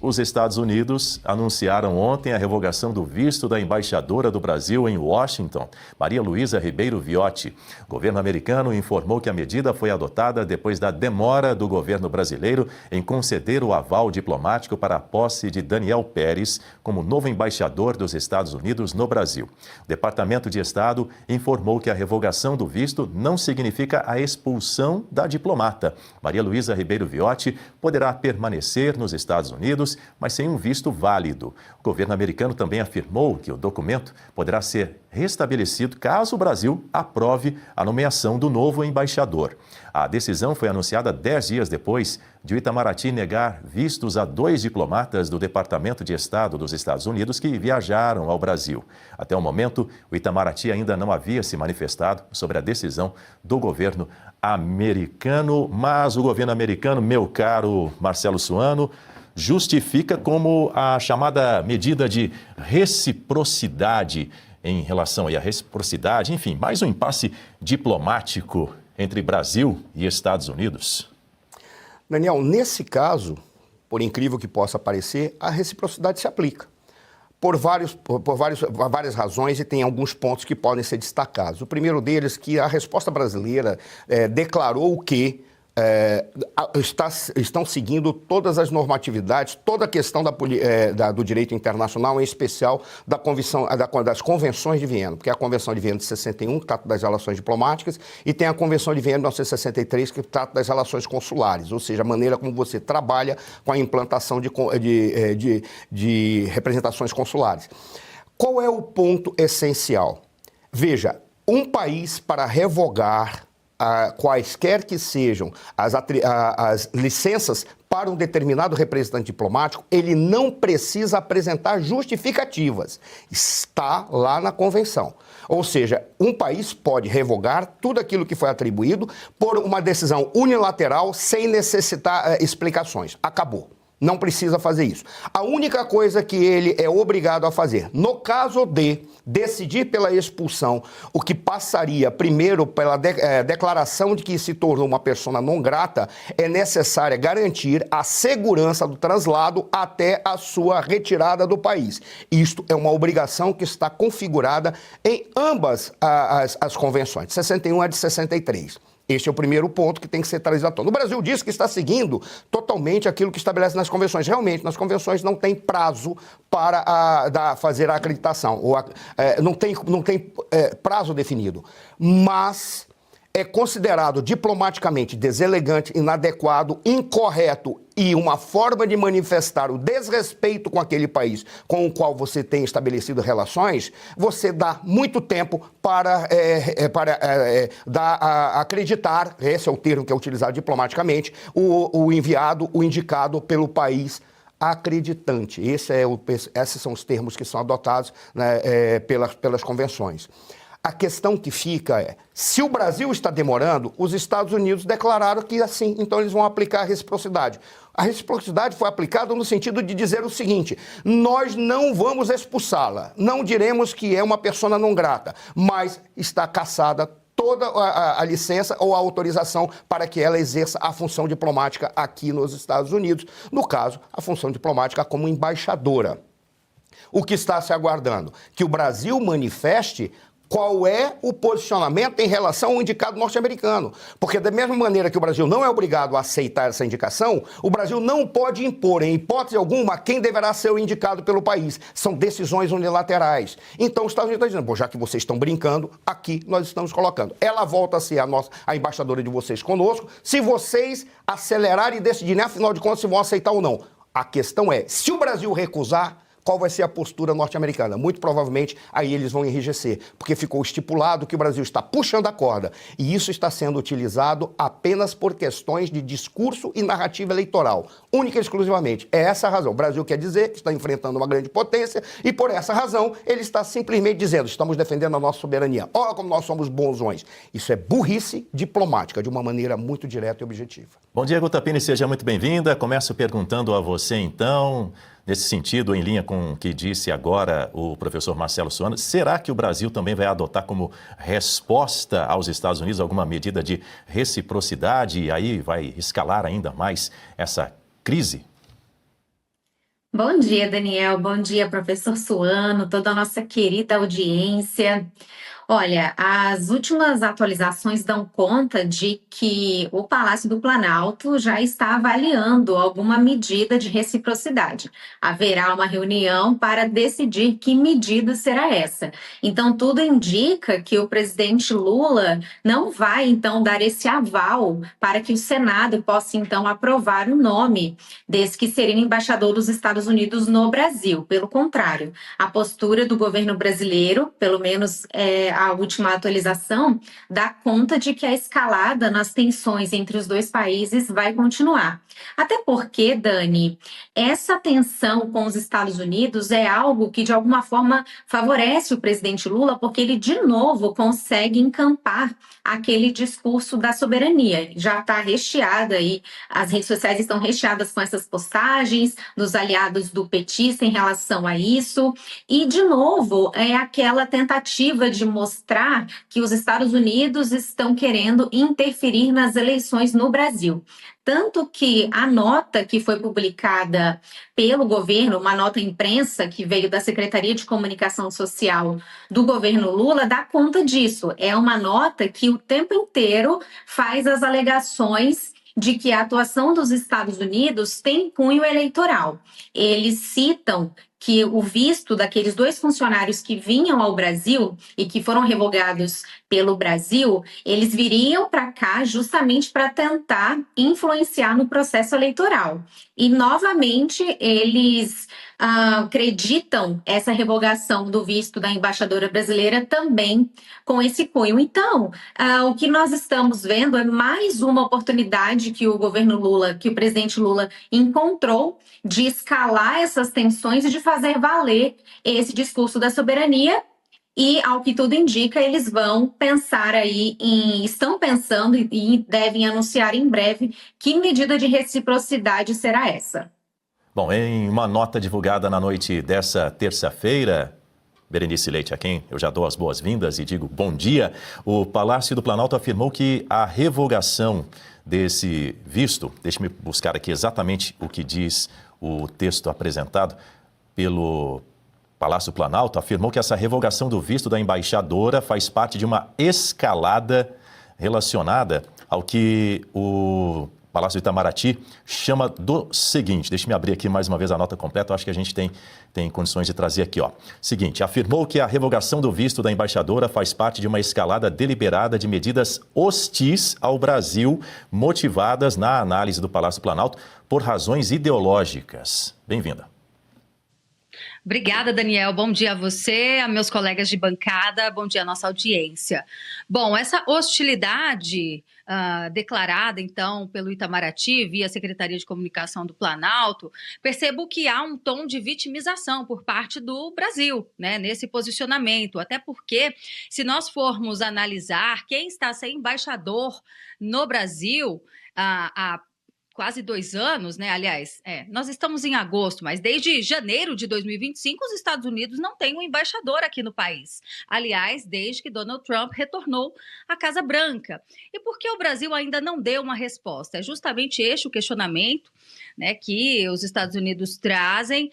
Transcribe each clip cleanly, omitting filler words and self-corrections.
Os Estados Unidos anunciaram ontem a revogação do visto da embaixadora do Brasil em Washington, Maria Luísa Ribeiro Viotti. O governo americano informou que a medida foi adotada depois da demora do governo brasileiro em conceder o aval diplomático para a posse de Daniel Pérez como novo embaixador dos Estados Unidos no Brasil. O Departamento de Estado informou que a revogação do visto não significa a expulsão da diplomata. Maria Luísa Ribeiro Viotti poderá permanecer nos Estados Unidos, mas sem um visto válido. O governo americano também afirmou que o documento poderá ser restabelecido caso o Brasil aprove a nomeação do novo embaixador. A decisão foi anunciada 10 dias depois de o Itamaraty negar vistos a 2 diplomatas do Departamento de Estado dos Estados Unidos que viajaram ao Brasil. Até o momento, o Itamaraty ainda não havia se manifestado sobre a decisão do governo americano, mas o governo americano, meu caro Marcelo Suano, justifica como a chamada medida de reciprocidade em relação à reciprocidade, enfim, mais um impasse diplomático entre Brasil e Estados Unidos. Daniel, nesse caso, por incrível que possa parecer, a reciprocidade se aplica. Por várias razões, e tem alguns pontos que podem ser destacados. O primeiro deles é que a resposta brasileira declarou que estão seguindo todas as normatividades, toda a questão do direito internacional, em especial das convenções de Viena, porque é a Convenção de Viena de 61, que trata das relações diplomáticas, e tem a Convenção de Viena de 1963, que trata das relações consulares, ou seja, a maneira como você trabalha com a implantação de representações consulares. Qual é o ponto essencial? Veja, um país para revogar quaisquer que sejam as licenças para um determinado representante diplomático, ele não precisa apresentar justificativas. Está lá na convenção. Ou seja, um país pode revogar tudo aquilo que foi atribuído por uma decisão unilateral sem necessitar explicações. Acabou. Não precisa fazer isso. A única coisa que ele é obrigado a fazer, no caso de decidir pela expulsão, o que passaria primeiro pela declaração de que se tornou uma persona non grata, é necessário garantir a segurança do translado até a sua retirada do país. Isto é uma obrigação que está configurada em ambas as convenções, de 61 e de 63. Este é o primeiro ponto que tem que ser trazido à tona. O Brasil diz que está seguindo totalmente aquilo que estabelece nas convenções. Realmente, nas convenções não tem prazo para fazer a acreditação, não tem prazo definido, mas é considerado diplomaticamente deselegante, inadequado, incorreto e uma forma de manifestar o desrespeito com aquele país com o qual você tem estabelecido relações, você dá muito tempo para acreditar, esse é o termo que é utilizado diplomaticamente, o enviado, o indicado pelo país acreditante. Esses são os termos que são adotados, né, pelas convenções. A questão que fica é, se o Brasil está demorando, os Estados Unidos declararam que assim, então eles vão aplicar a reciprocidade. A reciprocidade foi aplicada no sentido de dizer o seguinte: nós não vamos expulsá-la, não diremos que é uma persona não grata, mas está cassada toda a licença ou a autorização para que ela exerça a função diplomática aqui nos Estados Unidos, no caso, a função diplomática como embaixadora. O que está se aguardando? Que o Brasil manifeste qual é o posicionamento em relação ao indicado norte-americano. Porque da mesma maneira que o Brasil não é obrigado a aceitar essa indicação, o Brasil não pode impor, em hipótese alguma, quem deverá ser o indicado pelo país. São decisões unilaterais. Então os Estados Unidos estão dizendo, já que vocês estão brincando, aqui nós estamos colocando. Ela volta a ser a embaixadora de vocês conosco, se vocês acelerarem e decidirem, afinal de contas, se vão aceitar ou não. A questão é, se o Brasil recusar, qual vai ser a postura norte-americana? Muito provavelmente, aí eles vão enrijecer, porque ficou estipulado que o Brasil está puxando a corda, e isso está sendo utilizado apenas por questões de discurso e narrativa eleitoral, única e exclusivamente. É essa a razão. O Brasil quer dizer que está enfrentando uma grande potência, e por essa razão, ele está simplesmente dizendo, estamos defendendo a nossa soberania. Olha como nós somos bonzões. Isso é burrice diplomática, de uma maneira muito direta e objetiva. Bom dia, Guta Pini, seja muito bem-vinda. Começo perguntando a você, então, nesse sentido, em linha com o que disse agora o professor Marcelo Suano, será que o Brasil também vai adotar como resposta aos Estados Unidos alguma medida de reciprocidade e aí vai escalar ainda mais essa crise? Bom dia, Daniel. Bom dia, professor Suano, toda a nossa querida audiência. Olha, as últimas atualizações dão conta de que o Palácio do Planalto já está avaliando alguma medida de reciprocidade. Haverá uma reunião para decidir que medida será essa. Então, tudo indica que o presidente Lula não vai, então, dar esse aval para que o Senado possa, então, aprovar o nome desse que seria o embaixador dos Estados Unidos no Brasil. Pelo contrário, a postura do governo brasileiro, pelo menos a última atualização, dá conta de que a escalada nas tensões entre os dois países vai continuar. Até porque, Dani, essa tensão com os Estados Unidos é algo que, de alguma forma, favorece o presidente Lula, porque ele, de novo, consegue encampar aquele discurso da soberania. Já está recheada aí, as redes sociais estão recheadas com essas postagens dos aliados do petista em relação a isso. E, de novo, é aquela tentativa de mostrar que os Estados Unidos estão querendo interferir nas eleições no Brasil. Tanto que a nota que foi publicada pelo governo, uma nota imprensa que veio da Secretaria de Comunicação Social do governo Lula, dá conta disso. É uma nota que o tempo inteiro faz as alegações de que a atuação dos Estados Unidos tem cunho eleitoral. Eles citam que o visto daqueles 2 funcionários que vinham ao Brasil e que foram revogados pelo Brasil, eles viriam para cá justamente para tentar influenciar no processo eleitoral. E, novamente, eles acreditam essa revogação do visto da embaixadora brasileira também com esse cunho. Então, o que nós estamos vendo é mais uma oportunidade que o governo Lula, que o presidente Lula encontrou de escalar essas tensões e de fazer valer esse discurso da soberania. E, ao que tudo indica, eles vão pensar aí estão pensando e devem anunciar em breve que medida de reciprocidade será essa. Bom, em uma nota divulgada na noite dessa terça-feira, Berenice Leite, a quem eu já dou as boas-vindas e digo bom dia, o Palácio do Planalto afirmou que a revogação desse visto, deixe-me buscar aqui exatamente o que diz o texto apresentado pelo Palácio do Planalto, afirmou que essa revogação do visto da embaixadora faz parte de uma escalada relacionada ao que o Palácio do Itamaraty chama do seguinte, deixe-me abrir aqui mais uma vez a nota completa, eu acho que a gente tem condições de trazer aqui, ó. Seguinte, afirmou que a revogação do visto da embaixadora faz parte de uma escalada deliberada de medidas hostis ao Brasil, motivadas na análise do Palácio do Planalto por razões ideológicas. Bem-vinda. Obrigada, Daniel. Bom dia a você, a meus colegas de bancada, bom dia à nossa audiência. Bom, essa hostilidade declarada, então, pelo Itamaraty, via Secretaria de Comunicação do Planalto, percebo que há um tom de vitimização por parte do Brasil, né, nesse posicionamento, até porque, se nós formos analisar quem está sendo embaixador no Brasil, há quase 2 anos, né? Aliás, nós estamos em agosto, mas desde janeiro de 2025, os Estados Unidos não têm um embaixador aqui no país. Aliás, desde que Donald Trump retornou à Casa Branca. E por que o Brasil ainda não deu uma resposta? É justamente este o questionamento, né, que os Estados Unidos trazem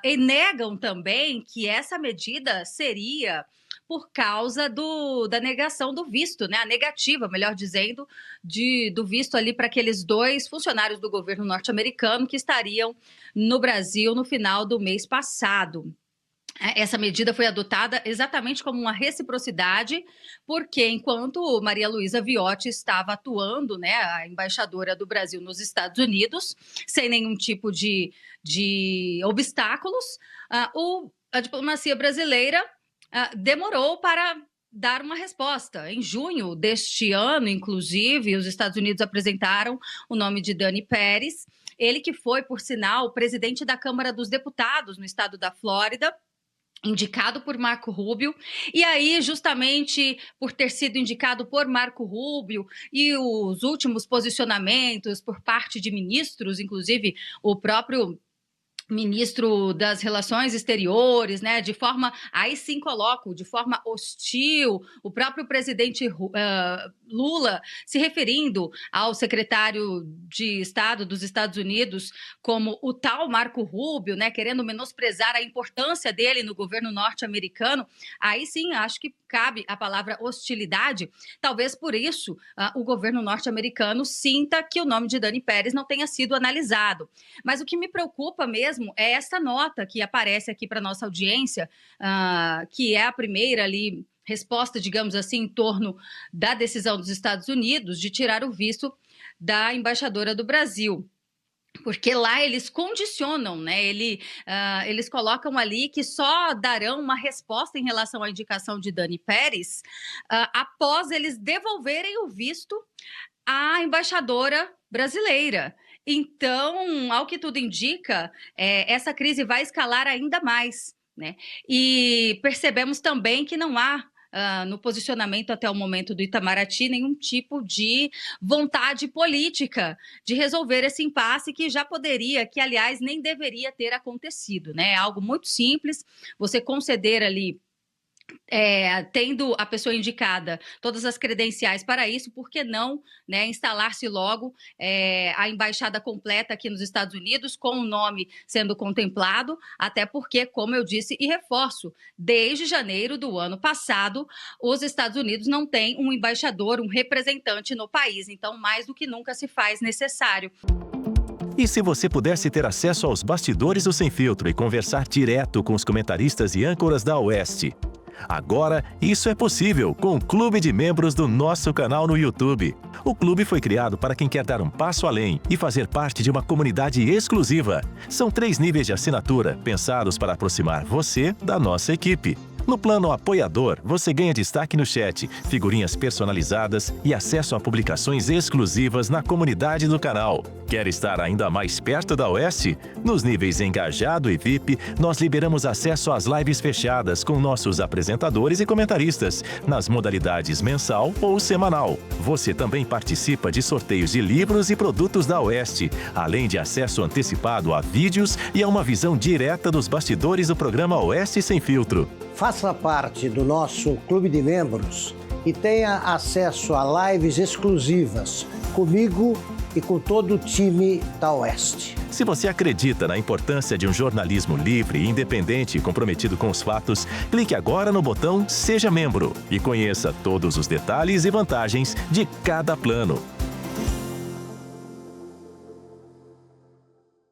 e negam também que essa medida seria por causa da negação do visto, né? A negativa, melhor dizendo, do visto ali para aqueles 2 funcionários do governo norte-americano que estariam no Brasil no final do mês passado. Essa medida foi adotada exatamente como uma reciprocidade, porque enquanto Maria Luísa Viotti estava atuando, né, a embaixadora do Brasil nos Estados Unidos, sem nenhum tipo de obstáculos, a diplomacia brasileira demorou para dar uma resposta. Em junho deste ano, inclusive, os Estados Unidos apresentaram o nome de Dani Pérez, ele que foi, por sinal, presidente da Câmara dos Deputados no estado da Flórida, indicado por Marco Rubio, e aí justamente por ter sido indicado por Marco Rubio e os últimos posicionamentos por parte de ministros, inclusive o próprio ministro das Relações Exteriores, né, de forma, aí sim coloco, de forma hostil, o próprio presidente Lula se referindo ao secretário de Estado dos Estados Unidos como o tal Marco Rubio, né, querendo menosprezar a importância dele no governo norte-americano, aí sim acho que cabe a palavra hostilidade. Talvez por isso o governo norte-americano sinta que o nome de Dani Pérez não tenha sido analisado. Mas o que me preocupa mesmo é essa nota que aparece aqui para nossa audiência, que é a primeira ali resposta, digamos assim, em torno da decisão dos Estados Unidos de tirar o visto da embaixadora do Brasil. Porque lá eles condicionam, né? Eles colocam ali que só darão uma resposta em relação à indicação de Dani Pérez após eles devolverem o visto à embaixadora brasileira. Então, ao que tudo indica, essa crise vai escalar ainda mais, né? E percebemos também que não há no posicionamento até o momento do Itamaraty nenhum tipo de vontade política de resolver esse impasse que já poderia, que aliás nem deveria ter acontecido, né? É algo muito simples, você conceder ali tendo a pessoa indicada todas as credenciais para isso, por que não, né, instalar-se logo a embaixada completa aqui nos Estados Unidos, com o nome sendo contemplado, até porque, como eu disse e reforço, desde janeiro do ano passado, os Estados Unidos não têm um embaixador, um representante no país, então mais do que nunca se faz necessário. E se você pudesse ter acesso aos bastidores do Sem Filtro e conversar direto com os comentaristas e âncoras da Oeste? Agora, isso é possível com o Clube de Membros do nosso canal no YouTube. O clube foi criado para quem quer dar um passo além e fazer parte de uma comunidade exclusiva. São 3 níveis de assinatura, pensados para aproximar você da nossa equipe. No plano apoiador, você ganha destaque no chat, figurinhas personalizadas e acesso a publicações exclusivas na comunidade do canal. Quer estar ainda mais perto da Oeste? Nos níveis Engajado e VIP, nós liberamos acesso às lives fechadas com nossos apresentadores e comentaristas, nas modalidades mensal ou semanal. Você também participa de sorteios de livros e produtos da Oeste, além de acesso antecipado a vídeos e a uma visão direta dos bastidores do programa Oeste Sem Filtro. Faça parte do nosso clube de membros e tenha acesso a lives exclusivas comigo e com todo o time da Oeste. Se você acredita na importância de um jornalismo livre, independente e comprometido com os fatos, clique agora no botão Seja Membro e conheça todos os detalhes e vantagens de cada plano.